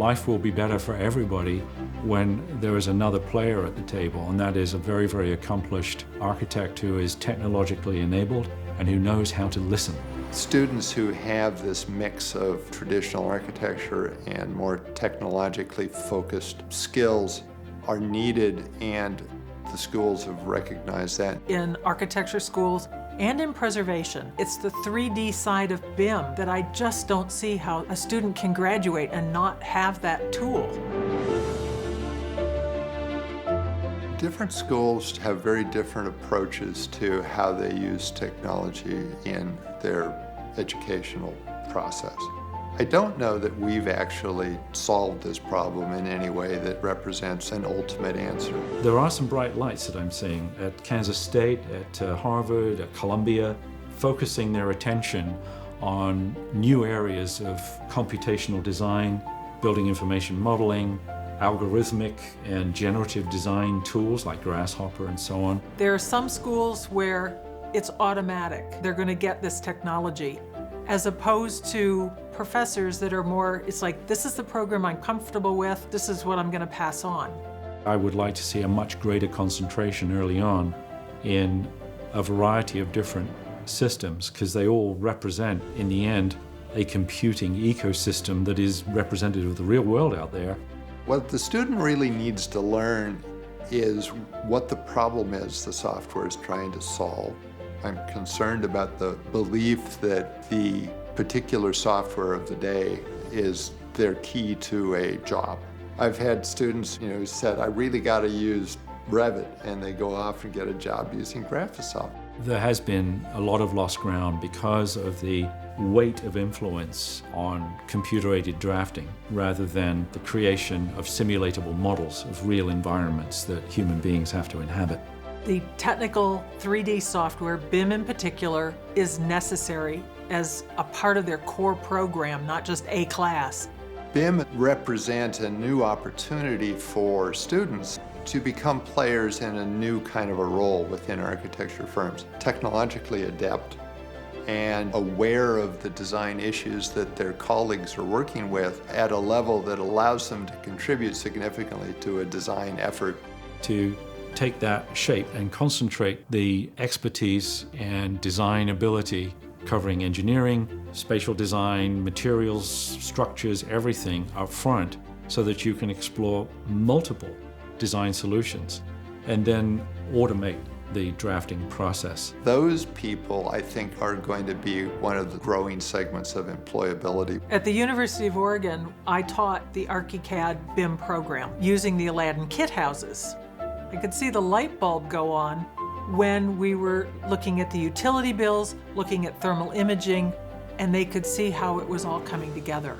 life will be better for everybody when there is another player at the table, and that is a very, very accomplished architect who is technologically enabled and who knows how to listen. Students who have this mix of traditional architecture and more technologically focused skills are needed, and the schools have recognized that. In architecture schools and in preservation, it's the 3D side of BIM that I just don't see how a student can graduate and not have that tool. Different schools have very different approaches to how they use technology in their educational process. I don't know that we've actually solved this problem in any way that represents an ultimate answer. There are some bright lights that I'm seeing at Kansas State, at Harvard, at Columbia, focusing their attention on new areas of computational design, building information modeling, algorithmic and generative design tools like Grasshopper and so on. There are some schools where it's automatic. They're going to get this technology, as opposed to professors that are more, it's like, this is the program I'm comfortable with, this is what I'm going to pass on. I would like to see a much greater concentration early on in a variety of different systems, because they all represent, in the end, a computing ecosystem that is representative of the real world out there. What the student really needs to learn is what the problem is the software is trying to solve. I'm concerned about the belief that the particular software of the day is their key to a job. I've had students, who said, I really got to use Revit, and they go off and get a job using Graphisoft. There has been a lot of lost ground because of the weight of influence on computer-aided drafting rather than the creation of simulatable models of real environments that human beings have to inhabit. The technical 3D software, BIM in particular, is necessary as a part of their core program, not just a class. BIM represents a new opportunity for students to become players in a new kind of a role within architecture firms, technologically adept and aware of the design issues that their colleagues are working with at a level that allows them to contribute significantly to a design effort. To take that shape and concentrate the expertise and design ability covering engineering, spatial design, materials, structures, everything up front, so that you can explore multiple design solutions and then automate the drafting process. Those people, I think, are going to be one of the growing segments of employability. At the University of Oregon, I taught the ARCHICAD BIM program using the Aladdin kit houses. I could see the light bulb go on when we were looking at the utility bills, looking at thermal imaging, and they could see how it was all coming together.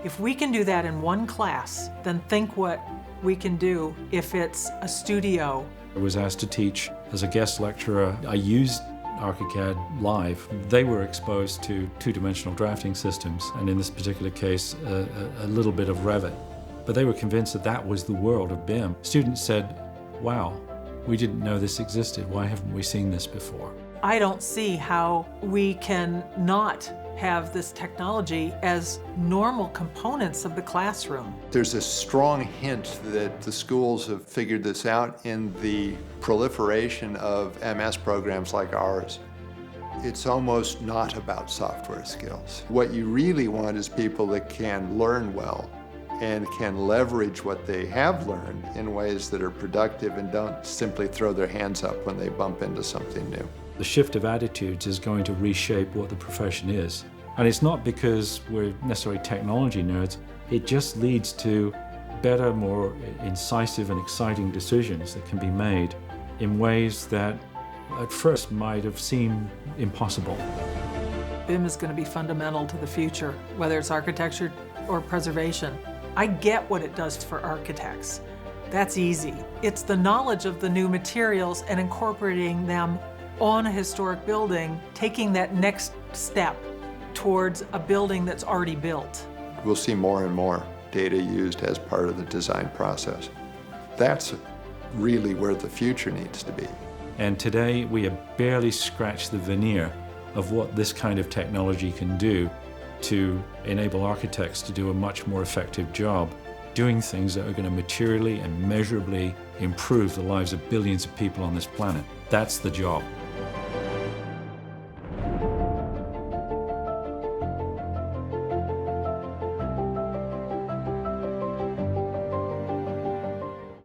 If we can do that in one class, then think what we can do if it's a studio. I was asked to teach as a guest lecturer. I used ARCHICAD live. They were exposed to two-dimensional drafting systems, and in this particular case, a little bit of Revit. But they were convinced that that was the world of BIM. Students said, wow, we didn't know this existed. Why haven't we seen this before? I don't see how we can not have this technology as normal components of the classroom. There's a strong hint that the schools have figured this out in the proliferation of MS programs like ours. It's almost not about software skills. What you really want is people that can learn well and can leverage what they have learned in ways that are productive and don't simply throw their hands up when they bump into something new. The shift of attitudes is going to reshape what the profession is. And it's not because we're necessarily technology nerds, it just leads to better, more incisive and exciting decisions that can be made in ways that at first might have seemed impossible. BIM is going to be fundamental to the future, whether it's architecture or preservation. I get what it does for architects. That's easy. It's the knowledge of the new materials and incorporating them on a historic building, taking that next step towards a building that's already built. We'll see more and more data used as part of the design process. That's really where the future needs to be. And today we have barely scratched the veneer of what this kind of technology can do. to enable architects to do a much more effective job doing things that are going to materially and measurably improve the lives of billions of people on this planet. That's the job.